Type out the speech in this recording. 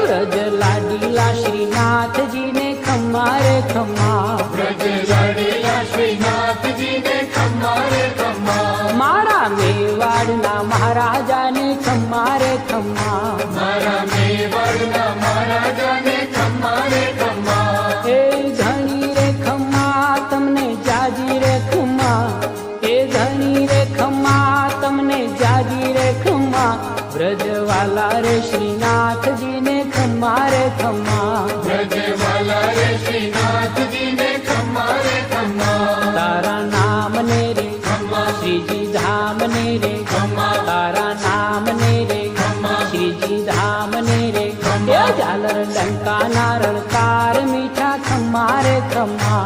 વ્રજ લાડીલા શ્રીનાથજીને ખમ્મા રે ખમ્મા, વ્રજ લાડીલા શ્રીનાથજીને ખમ્મા રે ખમ્મા, મારા મેવાડના મહારાજાને ખમ્મા રે ખમ્મા, મારા મેવાડના મહારાજાને ખમ્મા રે ખમ્મા, એ ધણી રે ખમ્મા તમને જાજી રે ખમ્મા, એ ધણી રે ખમ્મા તમને જાજી રે ખમ્મા, વ્રજવાલા રે શ્રીનાથજીને ખમ્મા રે ખમ્મા, વ્રજવાલા રે શ્રીનાથજીને ખમ્મા રે ખમ્મા, તારા નામ ને રે ખમ્મા, શ્રીજી ધામ ને રે ખમ્મા, તારા નામ ને રે ખમ્મા, શ્રીજી ધામ ને રે ખમ્મા, એ ઝાલર ડંકા ના રણકાર મીઠા ખમ્મા રે ખમ્મા,